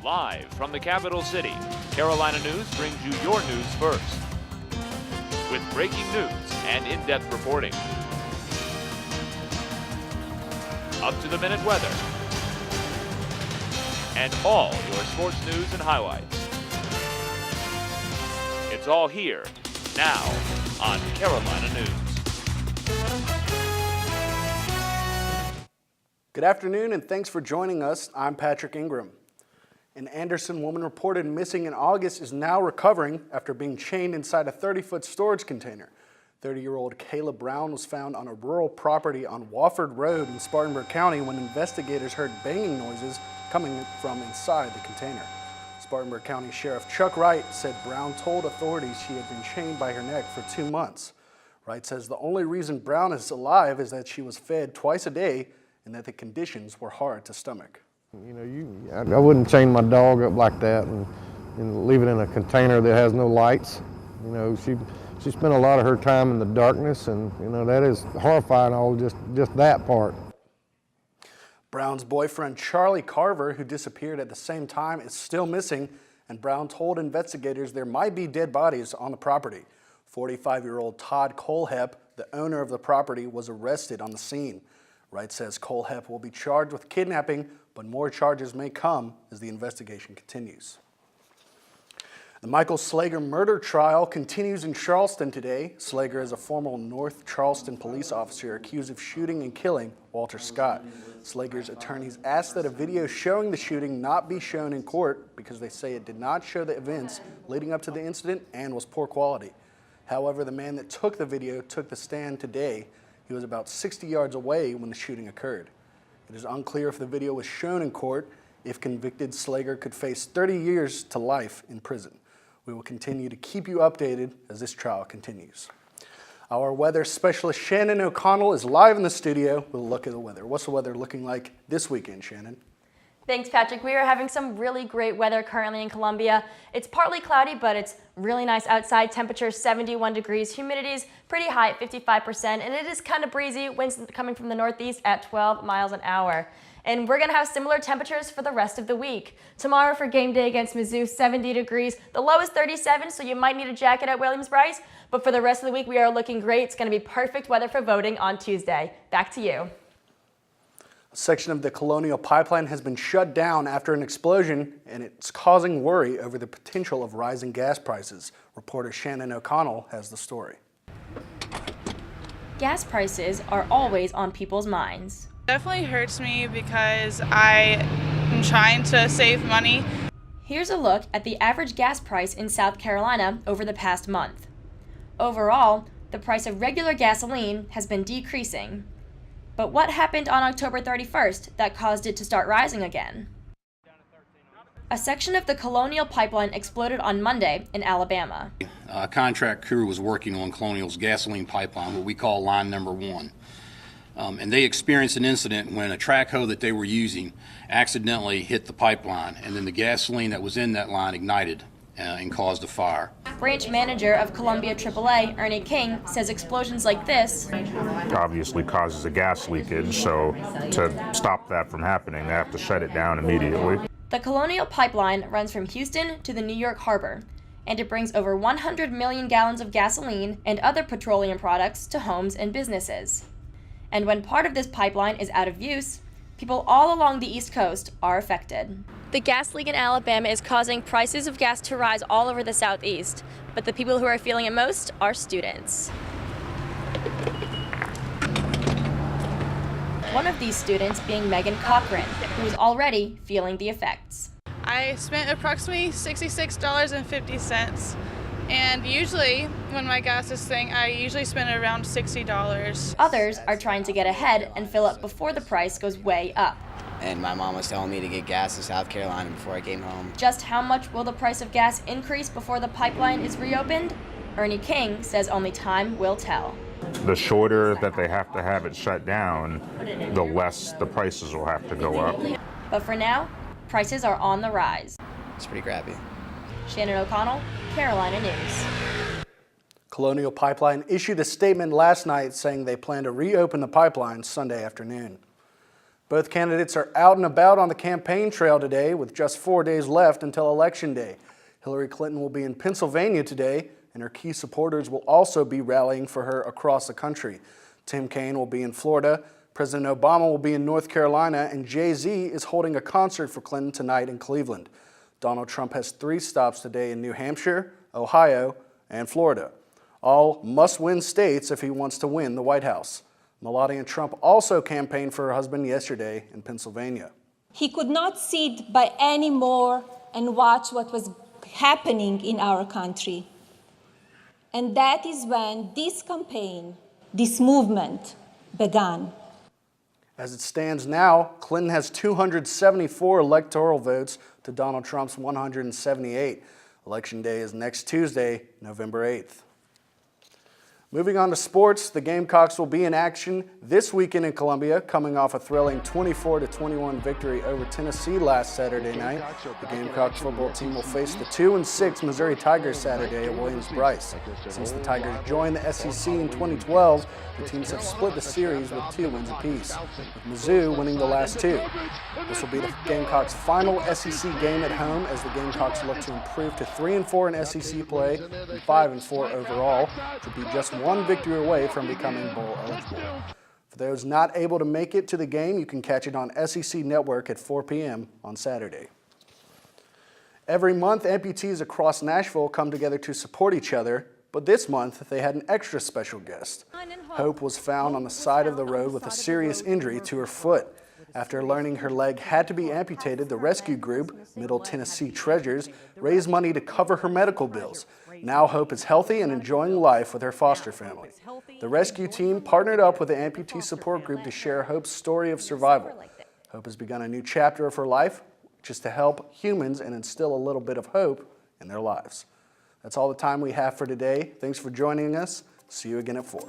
Live from the capital city, Carolina News brings you your news first. With breaking news and in-depth reporting. Up-to-the-minute weather. And all your sports news and highlights. It's all here, now, on Carolina News. Good afternoon and thanks for joining us. I'm Patrick Ingram. An Anderson woman reported missing in August is now recovering after being chained inside a 30-foot storage container. 30-year-old Kayla Brown was found on a rural property on Wofford Road in Spartanburg County when investigators heard banging noises coming from inside the container. Spartanburg County Sheriff Chuck Wright said Brown told authorities she had been chained by her neck for 2 months. Wright says the only reason Brown is alive is that she was fed twice a day and that the conditions were hard to stomach. You know, I wouldn't chain my dog up like that and leave it in a container that has no lights. You know, she spent a lot of her time in the darkness, and you know that is horrifying. All just that part. Brown's boyfriend Charlie Carver, who disappeared at the same time, is still missing, and Brown told investigators there might be dead bodies on the property. 45-year-old Todd Colehep, the owner of the property, was arrested on the scene. Wright says Colehep will be charged with kidnapping, but more charges may come as the investigation continues. The Michael Slager murder trial continues in Charleston today. Slager is a former North Charleston police officer accused of shooting and killing Walter Scott. Slager's attorneys asked that a video showing the shooting not be shown in court because they say it did not show the events leading up to the incident and was poor quality. However, the man that took the video took the stand today. He was about 60 yards away when the shooting occurred. It is unclear if the video was shown in court. If convicted, Slager could face 30 years to life in prison. We will continue to keep you updated as this trial continues. Our weather specialist Shannon O'Connell is live in the studio with a look at the weather. What's the weather looking like this weekend, Shannon? Thanks, Patrick. We are having some really great weather currently in Columbia. It's partly cloudy, but it's really nice outside. Temperature 71 degrees. Humidity is pretty high at 55%, and it is kind of breezy. Winds coming from the northeast at 12 miles an hour. And we're going to have similar temperatures for the rest of the week. Tomorrow for game day against Mizzou, 70 degrees. The low is 37, so you might need a jacket at Williams-Brice. But for the rest of the week, we are looking great. It's going to be perfect weather for voting on Tuesday. Back to you. A section of the Colonial Pipeline has been shut down after an explosion, and it's causing worry over the potential of rising gas prices. Reporter Shannon O'Connell has the story. Gas prices are always on people's minds. Definitely hurts me because I am trying to save money. Here's a look at the average gas price in South Carolina over the past month. Overall, the price of regular gasoline has been decreasing. But what happened on October 31st that caused it to start rising again? A section of the Colonial Pipeline exploded on Monday in Alabama. A contract crew was working on Colonial's gasoline pipeline, what we call line number 1. And they experienced an incident when a track hoe that they were using accidentally hit the pipeline, and then the gasoline that was in that line ignited and caused a fire. Branch manager of Columbia AAA, Ernie King, says explosions like this obviously causes a gas leakage, so to stop that from happening, they have to shut it down immediately. The Colonial Pipeline runs from Houston to the New York Harbor, and it brings over 100 million gallons of gasoline and other petroleum products to homes and businesses. And when part of this pipeline is out of use, people all along the East Coast are affected. The gas leak in Alabama is causing prices of gas to rise all over the Southeast, but the people who are feeling it most are students. One of these students being Megan Cochran, who is already feeling the effects. I spent approximately $66.50, and usually when my gas is thing, I usually spend around $60. Others are trying to get ahead and fill up before the price goes way up. And my mom was telling me to get gas in South Carolina before I came home. Just how much will the price of gas increase before the pipeline is reopened? Ernie King says only time will tell. The shorter that they have to have it shut down, the less the prices will have to go up. But for now, prices are on the rise. It's pretty crappy. Shannon O'Connell, Carolina News. Colonial Pipeline issued a statement last night saying they plan to reopen the pipeline Sunday afternoon. Both candidates are out and about on the campaign trail today with just 4 days left until Election Day. Hillary Clinton will be in Pennsylvania today, and her key supporters will also be rallying for her across the country. Tim Kaine will be in Florida, President Obama will be in North Carolina, and Jay-Z is holding a concert for Clinton tonight in Cleveland. Donald Trump has 3 stops today in New Hampshire, Ohio, and Florida. All must-win states if he wants to win the White House. Melania Trump also campaigned for her husband yesterday in Pennsylvania. He could not sit by anymore and watch what was happening in our country. And that is when this campaign, this movement began. As it stands now, Clinton has 274 electoral votes to Donald Trump's 178. Election Day is next Tuesday, November 8th. Moving on to sports, the Gamecocks will be in action this weekend in Columbia, coming off a thrilling 24-21 victory over Tennessee last Saturday night. The Gamecocks football team will face the 2-6 Missouri Tigers Saturday at Williams-Brice. Since the Tigers joined the SEC in 2012, the teams have split the series with 2 wins apiece, with Mizzou winning the last 2. This will be the Gamecocks' final SEC game at home as the Gamecocks look to improve to 3-4 in SEC play and 5-4 overall, which would be just 1 victory away from becoming bowl eligible. For those not able to make it to the game, you can catch it on SEC Network at 4 p.m. on Saturday. Every month, amputees across Nashville come together to support each other, but this month they had an extra special guest. Hope was found on the side of the road with a serious injury to her foot. After learning her leg had to be amputated, the rescue group, Middle Tennessee Treasures, raised money to cover her medical bills. Now Hope is healthy and enjoying life with her foster family. The rescue team partnered up with the amputee support group to share Hope's story of survival. Hope has begun a new chapter of her life, which is to help humans and instill a little bit of hope in their lives. That's all the time we have for today. Thanks for joining us. See you again at 4.